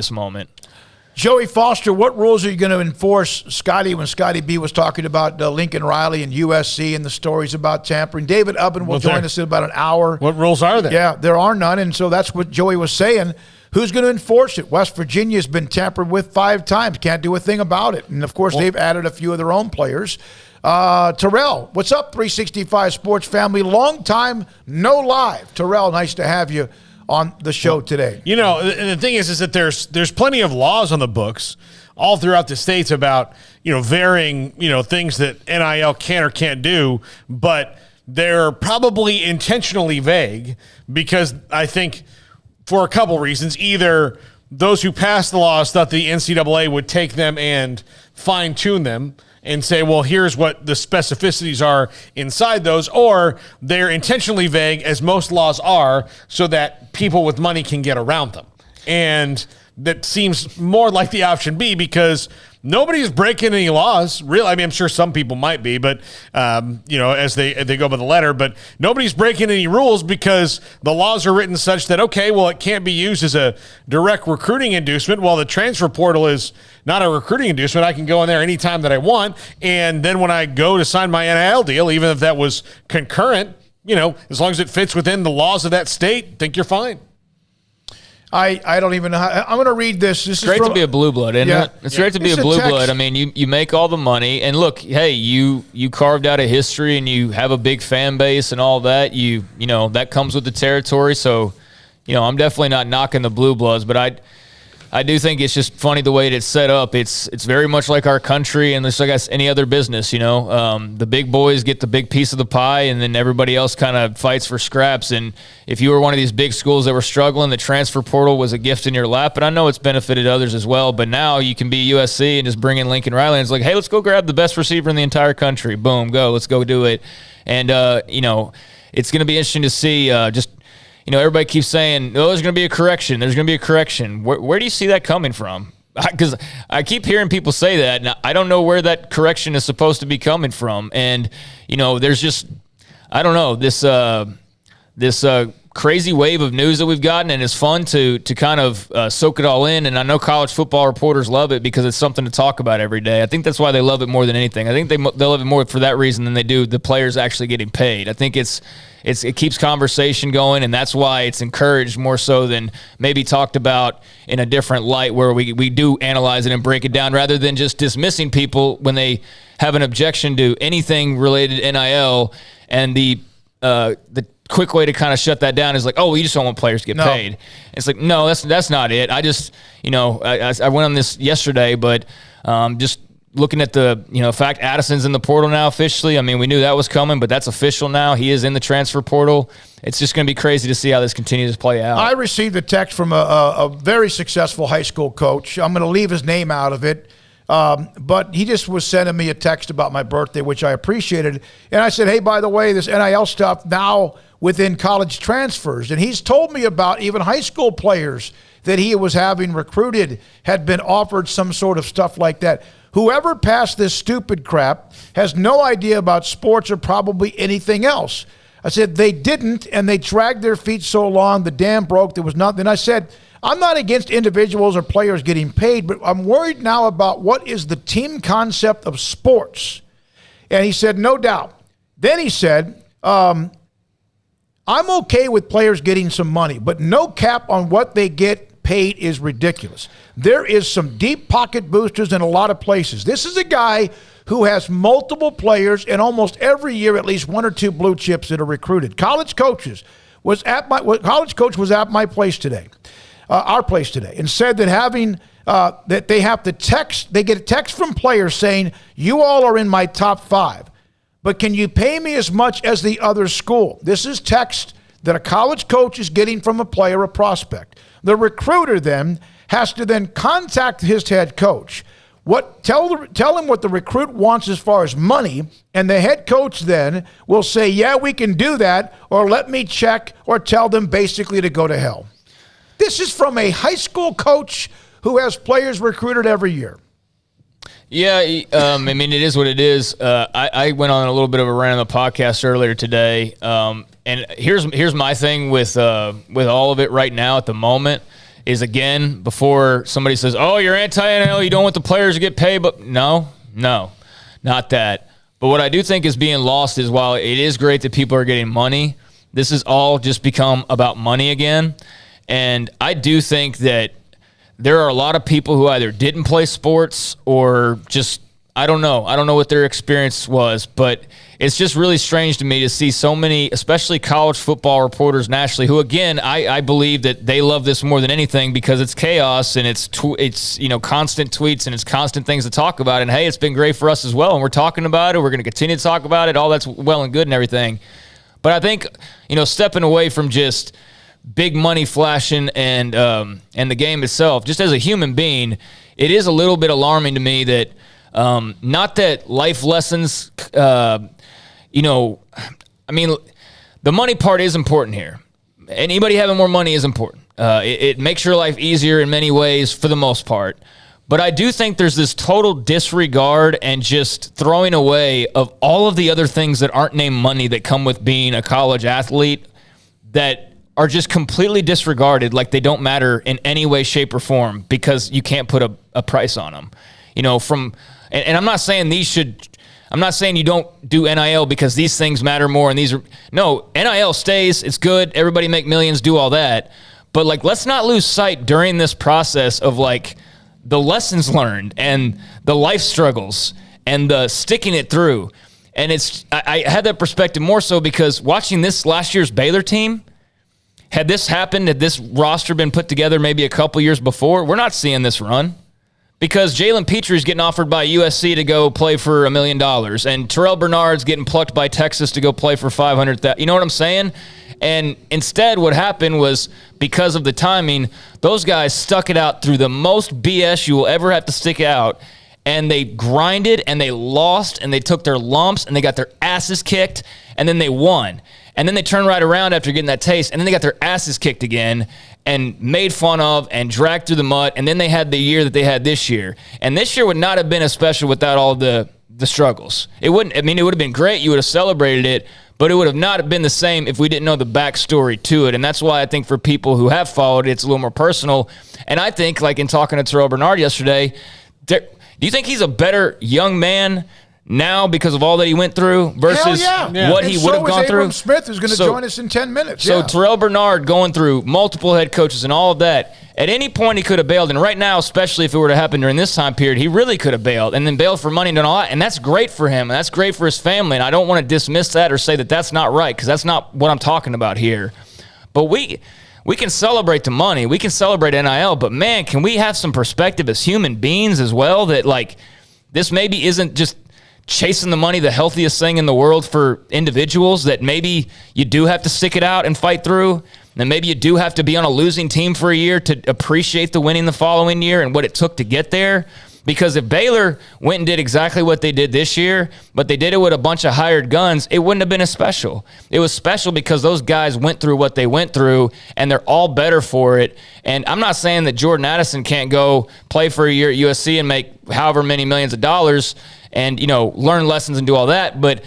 this moment. Joey Foster, what rules are you going to enforce, Scotty, when Scotty B was talking about Lincoln Riley and USC and the stories about tampering? David Ubben will join us in about an hour. What rules are there? Yeah, there are none, and so that's what Joey was saying. Who's going to enforce it? West Virginia's been tampered with 5 times. Can't do a thing about it. And, of course, they've added a few of their own players. Terrell, what's up, 365 Sports family? Long time, no live. Terrell, nice to have you on the show today. You know, and the thing is that there's plenty of laws on the books all throughout the states about, varying, things that NIL can or can't do, but they're probably intentionally vague because I think for a couple reasons. Either those who passed the laws thought the NCAA would take them and fine-tune them and say, well, here's what the specificities are inside those, or they're intentionally vague, as most laws are, so that people with money can get around them. And that seems more like the option B because nobody's breaking any laws. Really, I mean, I'm sure some people might be, but as they go by the letter, but nobody's breaking any rules because the laws are written such that, okay, well, it can't be used as a direct recruiting inducement. While the transfer portal is not a recruiting inducement, I can go in there anytime that I want. And then when I go to sign my NIL deal, even if that was concurrent, as long as it fits within the laws of that state, I think you're fine. I don't even know how. I'm going to read this. This is great to be a blue blood, isn't it? It's great to be a blue blood. I mean, you make all the money, and look, hey, you carved out a history, and you have a big fan base and all that. You know that comes with the territory. So, I'm definitely not knocking the blue bloods, but I do think it's just funny the way it's set up. It's very much like our country and it's like any other business, The big boys get the big piece of the pie and then everybody else kind of fights for scraps. And if you were one of these big schools that were struggling, the transfer portal was a gift in your lap. But I know it's benefited others as well. But now you can be USC and just bring in Lincoln Riley. And it's like, hey, let's go grab the best receiver in the entire country. Boom, go. Let's go do it. And, it's going to be interesting to see everybody keeps saying, oh, there's going to be a correction. There's going to be a correction. Where do you see that coming from? Because I keep hearing people say that, and I don't know where that correction is supposed to be coming from. And, there's just, I don't know, this crazy wave of news that we've gotten, and it's fun to kind of soak it all in. And I know college football reporters love it because it's something to talk about every day. I think that's why they love it more than anything. I think they love it more for that reason than they do the players actually getting paid. I think it keeps conversation going, and that's why it's encouraged more so than maybe talked about in a different light where we do analyze it and break it down rather than just dismissing people when they have an objection to anything related to NIL. And the quick way to kind of shut that down is like, oh, you just don't want players to get paid. It's like, no, that's not it. I just, I went on this yesterday, but just looking at the, fact Addison's in the portal now officially. I mean, we knew that was coming, but that's official now. He is in the transfer portal. It's just going to be crazy to see how this continues to play out. I received a text from a very successful high school coach. I'm going to leave his name out of it. But he just was sending me a text about my birthday, which I appreciated. And I said, hey, by the way, this NIL stuff now within college transfers. And he's told me about even high school players that he was having recruited had been offered some sort of stuff like that. Whoever passed this stupid crap has no idea about sports or probably anything else. I said, they didn't, and they dragged their feet so long, the dam broke, there was nothing. I said, I'm not against individuals or players getting paid, but I'm worried now about what is the team concept of sports. And he said, no doubt. Then he said, I'm okay with players getting some money, but no cap on what they get paid is ridiculous. There is some deep pocket boosters in a lot of places. This is a guy who has multiple players and almost every year at least one or two blue chips that are recruited. College coach was at my place today, our place today, and said that having that they have to text, they get a text from players saying, you all are in my top 5, but can you pay me as much as the other school? This is text that a college coach is getting from a player, a prospect. The recruiter then has to then contact his head coach. Tell him what the recruit wants as far as money, and the head coach then will say, yeah, we can do that, or let me check, or tell them basically to go to hell. This is from a high school coach who has players recruited every year. Yeah, I mean, it is what it is. I went on a little bit of a rant on the podcast earlier today, and here's my thing with all of it right now at the moment is, again, before somebody says, oh, you're anti-NIL, you don't want the players to get paid. But no, not that. But what I do think is being lost is, while it is great that people are getting money, this has all just become about money again. And I do think that there are a lot of people who either didn't play sports or just, I don't know what their experience was, but it's just really strange to me to see so many, especially college football reporters nationally, who, again, I believe that they love this more than anything because it's chaos and it's constant tweets and it's constant things to talk about. And hey, it's been great for us as well, and we're talking about it. We're going to continue to talk about it. All that's well and good and everything. But I think, stepping away from just big money flashing and the game itself, just as a human being, it is a little bit alarming to me that not that life lessons, the money part is important here. Anybody having more money is important. It makes your life easier in many ways for the most part. But I do think there's this total disregard and just throwing away of all of the other things that aren't named money that come with being a college athlete that are just completely disregarded, like they don't matter in any way, shape, or form because you can't put a price on them. And I'm not saying I'm not saying you don't do NIL because these things matter more and no, NIL stays, it's good, everybody make millions, do all that. But let's not lose sight during this process of the lessons learned and the life struggles and the sticking it through. And I had that perspective more so because watching this last year's Baylor team, had this happened, had this roster been put together maybe a couple years before, we're not seeing this run. Because Jalen Petre's getting offered by USC to go play for $1 million, and Terrell Bernard's getting plucked by Texas to go play for $500,000. You know what I'm saying? And instead, what happened was, because of the timing, those guys stuck it out through the most BS you will ever have to stick out, and they grinded, and they lost, and they took their lumps, and they got their asses kicked, and then they won. And then they turned right around after getting that taste, and then they got their asses kicked again and made fun of and dragged through the mud, and then they had the year that they had this year. And this year would not have been as special without all the struggles. It wouldn't. I mean, it would have been great. You would have celebrated it, but it would have not been the same if we didn't know the backstory to it. And that's why I think for people who have followed it, it's a little more personal. And I think, in talking to Terrell Bernard yesterday, do you think he's a better young man now because of all that he went through versus what he would have gone through? Abram Smith is going to join us in 10 minutes. So Terrell Bernard going through multiple head coaches and all of that, at any point he could have bailed. And right now, especially if it were to happen during this time period, he really could have bailed and then bailed for money and all that. And that's great for him. And that's great for his family. And I don't want to dismiss that or say that that's not right, because that's not what I'm talking about here. But we can celebrate the money. We can celebrate NIL. But, man, can we have some perspective as human beings as well, that, this maybe isn't just chasing the money the healthiest thing in the world for individuals, that maybe you do have to stick it out and fight through, and maybe you do have to be on a losing team for a year to appreciate the winning the following year and what it took to get there. Because if Baylor went and did exactly what they did this year, but they did it with a bunch of hired guns, it wouldn't have been as special. It was special because those guys went through what they went through, and they're all better for it. And I'm not saying that Jordan Addison can't go play for a year at USC and make however many millions of dollars and, learn lessons and do all that. But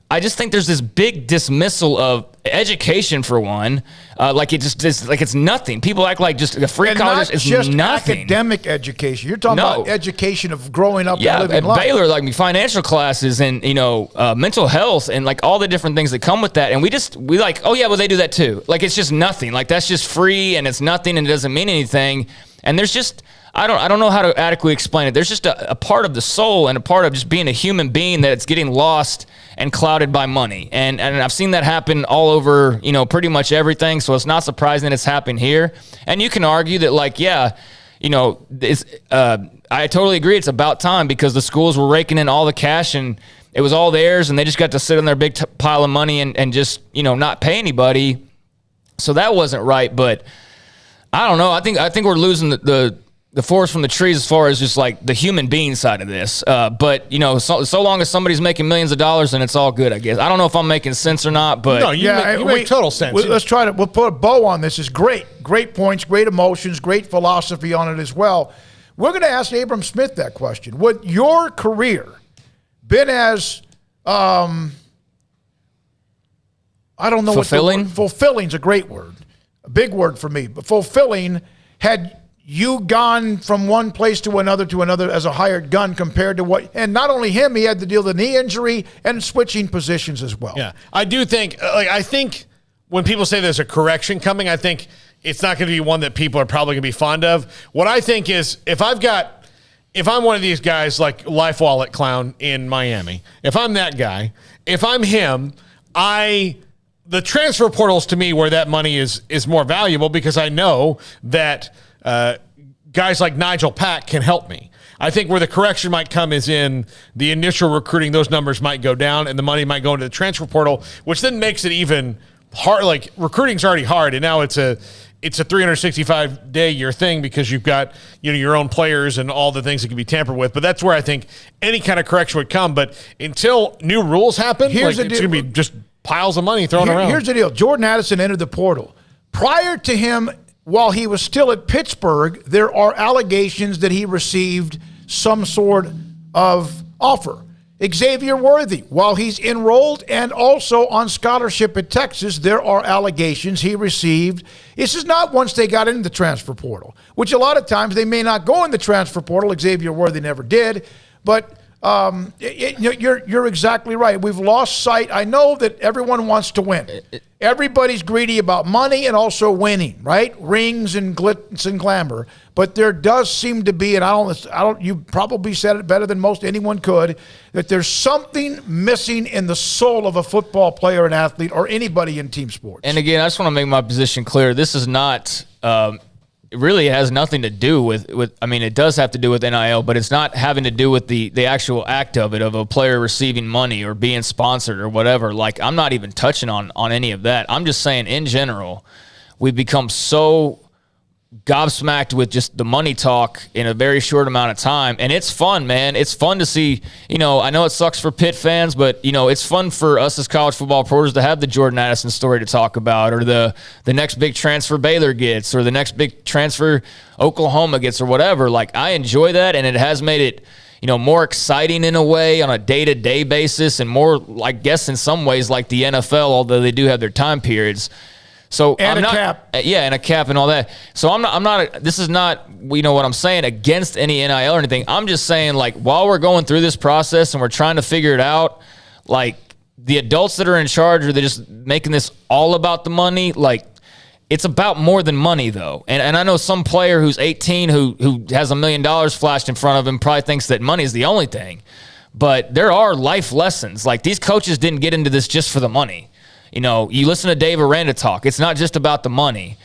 I just think there's this big dismissal of education, for one. It's nothing. People act like just a free college is just nothing. Academic education. You're talking about education of growing up and living at life. Baylor, financial classes and mental health and all the different things that come with that. And we they do that too. It's just nothing. That's just free and it's nothing and it doesn't mean anything. And there's just, I don't know how to adequately explain it. There's just a part of the soul and a part of just being a human being that it's getting lost and clouded by money. And I've seen that happen all over, pretty much everything. So it's not surprising that it's happened here. And you can argue that, I totally agree. It's about time, because the schools were raking in all the cash and it was all theirs, and they just got to sit on their big pile of money and just, not pay anybody. So that wasn't right. But I don't know. I think we're losing the forest from the trees as far as just the human being side of this. But, so long as somebody's making millions of dollars, then it's all good, I guess. I don't know if I'm making sense or not, but. No, you make total sense. Let's try to, we'll put a bow on this. It's great. Great points, great emotions, great philosophy on it as well. We're going to ask Abram Smith that question. Would your career been as, I don't know. Fulfilling? Fulfilling's a great word. A big word for me. But fulfilling had you gone from one place to another as a hired gun compared to what, and not only him, he had to deal with the knee injury and switching positions as well. Yeah, I do think, I think when people say there's a correction coming, I think it's not going to be one that people are probably going to be fond of. What I think is if I'm one of these guys like Life Wallet Clown in Miami, if I'm that guy, if I'm him, the transfer portals to me where that money is more valuable because I know that guys like Nigel Pack can help me. I think where the correction might come is in the initial recruiting. Those numbers might go down and the money might go into the transfer portal, which then makes it even hard. Like recruiting's already hard, and now it's a 365-day year thing because you've got your own players and all the things that can be tampered with. But that's where I think any kind of correction would come. But until new rules happen, it's going to be just piles of money thrown around. Here's the deal. Jordan Addison entered the portal. Prior to him, while he was still at Pittsburgh, there are allegations that he received some sort of offer. Xavier Worthy, while he's enrolled and also on scholarship at Texas, there are allegations he received. This is not once they got into the transfer portal, which a lot of times they may not go in the transfer portal. Xavier Worthy never did, but you're exactly right. We've lost sight. I know that everyone wants to win. Everybody's greedy about money and also winning, right? Rings and glitz and glamour. But there does seem to be, and I don't. You probably said it better than most anyone could, that there's something missing in the soul of a football player, an athlete, or anybody in team sports. And again, I just want to make my position clear. This is not. It really has nothing to do with. I mean, it does have to do with NIL, but it's not having to do with the actual act of it, of a player receiving money or being sponsored or whatever. Like, I'm not even touching on any of that. I'm just saying, in general, we've become so gobsmacked with just the money talk in a very short amount of time. And it's fun, man. It's fun to see, I know it sucks for Pitt fans, but, it's fun for us as college football reporters to have the Jordan Addison story to talk about, or the next big transfer Baylor gets, or the next big transfer Oklahoma gets, or whatever. Like, I enjoy that, and it has made it, more exciting in a way on a day-to-day basis, and more, I guess, in some ways like the NFL, although they do have their time periods. So and a cap. Yeah, and a cap and all that. So I'm not, this is not, what I'm saying, against any NIL or anything. I'm just saying, like, while we're going through this process and we're trying to figure it out, like, the adults that are in charge, are they just making this all about the money? Like, it's about more than money, though. And I know some player who's 18 who has $1 million flashed in front of him probably thinks that money is the only thing. But there are life lessons. Like, these coaches didn't get into this just for the money. You listen to Dave Aranda talk. It's not just about the money.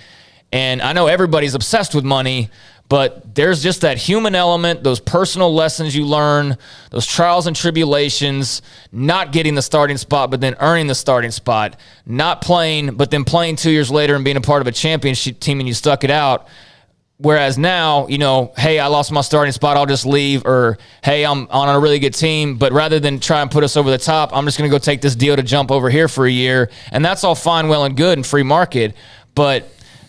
And I know everybody's obsessed with money, but there's just that human element, those personal lessons you learn, those trials and tribulations, not getting the starting spot, but then earning the starting spot, not playing, but then playing 2 years later and being a part of a championship team and you stuck it out. Whereas now, hey, I lost my starting spot, I'll just leave, or hey, I'm on a really good team, but rather than try and put us over the top, I'm just going to go take this deal to jump over here for a year. And that's all fine, well, and good, and free market. But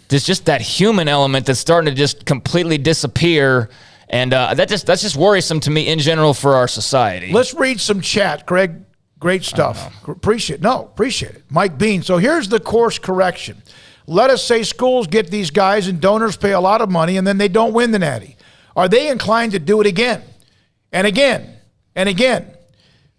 there's just that human element that's starting to just completely disappear. And that's just worrisome to me in general for our society. Let's read some chat, Craig. Great stuff. Appreciate it. Mike Bean. So here's the course correction. Let us say schools get these guys and donors pay a lot of money and then they don't win the Natty. Are they inclined to do it again and again and again?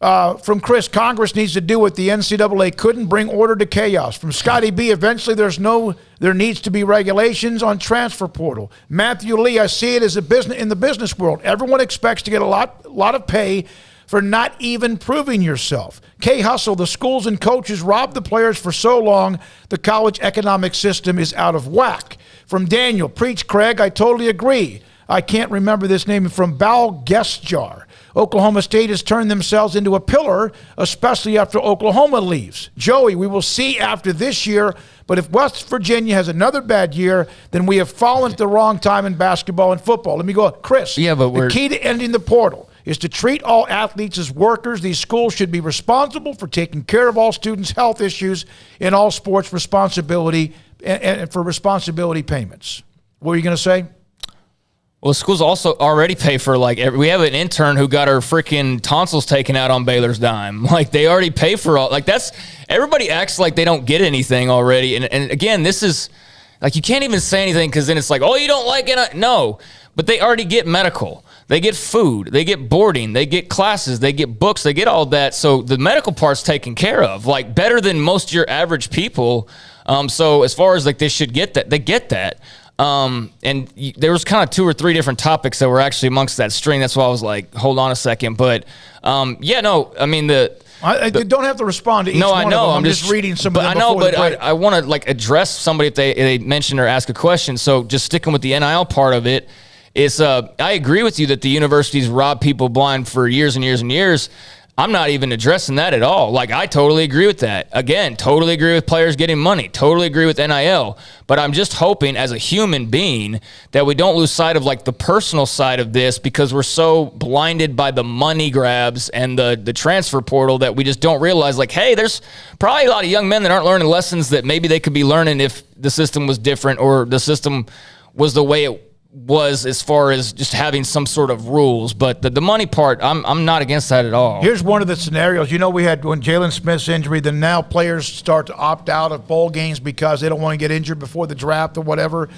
From Chris, Congress needs to do what the NCAA couldn't, bring order to chaos. From Scotty B, eventually there needs to be regulations on transfer portal. Matthew Lee, I see it as a business in the business world. Everyone expects to get a lot of pay for not even proving yourself. K. Hustle, the schools and coaches robbed the players for so long, the college economic system is out of whack. From Daniel, preach, Craig, I totally agree. I can't remember this name. From Bal Guestjar, Oklahoma State has turned themselves into a pillar, especially after Oklahoma leaves. Joey, we will see after this year, but if West Virginia has another bad year, then we have fallen at the wrong time in basketball and football. Let me go. Chris, the key to ending the portal is to treat all athletes as workers. These schools should be responsible for taking care of all students' health issues in all sports responsibility and for responsibility payments. What were you going to say? Well, schools also already pay for, we have an intern who got her freaking tonsils taken out on Baylor's dime. Like, they already pay for all, everybody acts like they don't get anything already. And again, this is Like, you can't even say anything because then it's like, oh, you don't like it? No, but they already get medical. They get food. They get boarding. They get classes. They get books. They get all that. So the medical part's taken care of, like, better than most of your average people. So as far as, like, they should get that, they get that. And there was kind of 2 or 3 different topics that were actually amongst that string. That's why I was like, hold on a second. But, yeah, no, I mean, I don't have to respond to each no, one I know. of them. I'm just reading some of them. I know, before but I want to, like, address somebody if they mention or ask a question. So just sticking with the NIL part of it, is I agree with you that the universities rob people blind for years and years and years. I'm not even addressing that at all. Like, I totally agree with that. Again, totally agree with players getting money. Totally agree with NIL. But I'm just hoping as a human being that we don't lose sight of, like, the personal side of this because we're so blinded by the money grabs and the transfer portal that we just don't realize, like, hey, there's probably a lot of young men that aren't learning lessons that maybe they could be learning if the system was different or the system was the way it was as far as just having some sort of rules. But the money part, I'm not against that at all. Here's one of the scenarios. You know, we had when Jalen Smith's injury, then now players start to opt out of bowl games because they don't want to get injured before the draft or whatever.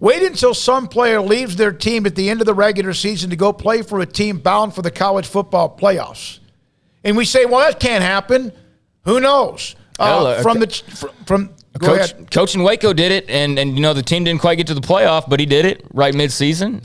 Wait until some player leaves their team at the end of the regular season to go play for a team bound for the college football playoffs. And we say, well, that can't happen. Who knows? Coach in Waco did it, and you know, the team didn't quite get to the playoff, but he did it right mid-season.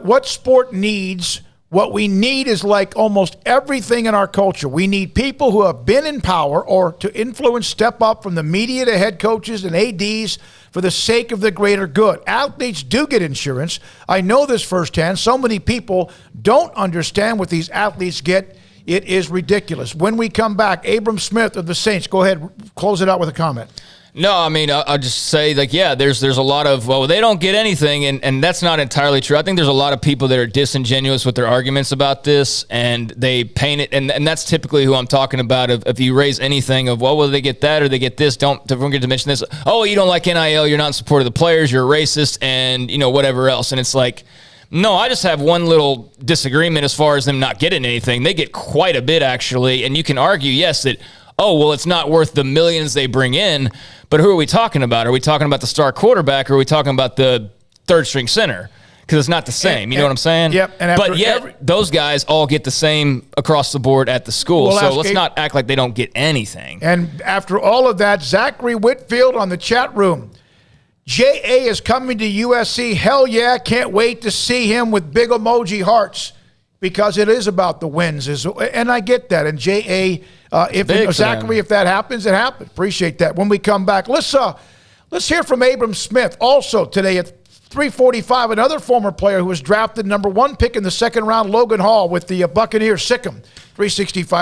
What sport needs, what we need is like almost everything in our culture. We need people who have been in power or to influence step up from the media to head coaches and ADs for the sake of the greater good. Athletes do get insurance. I know this firsthand. So many people don't understand what these athletes get. It is ridiculous. When we come back, Abram Smith of the Saints, go ahead, close it out with a comment. No, I mean, I'll just say, like, yeah, there's a lot of, well, they don't get anything, and that's not entirely true. I think there's a lot of people that are disingenuous with their arguments about this, and they paint it, and that's typically who I'm talking about. If you raise anything of, well, will they get that or they get this, don't forget to mention this. Oh, you don't like NIL, you're not in support of the players, you're a racist, and, you know, whatever else. And it's like, no, I just have one little disagreement as far as them not getting anything. They get quite a bit, actually, and you can argue, yes, that, oh, well, it's not worth the millions they bring in. But who are we talking about? Are we talking about the star quarterback or are we talking about the third-string center? Because it's not the same. You know what I'm saying? Yep. But yet, those guys all get the same across the board at the school. So let's not act like they don't get anything. And after all of that, Zachary Whitfield on the chat room. J.A. is coming to USC. Hell yeah. Can't wait to see him with big emoji hearts. Because it is about the wins, and I get that. And J.A., Zachary, if that happens, it happens. Appreciate that. When we come back, let's hear from Abram Smith. Also today at 3:45, another former player who was drafted #1 pick in the second round, Logan Hall with the Buccaneers. Sick 'em. 365.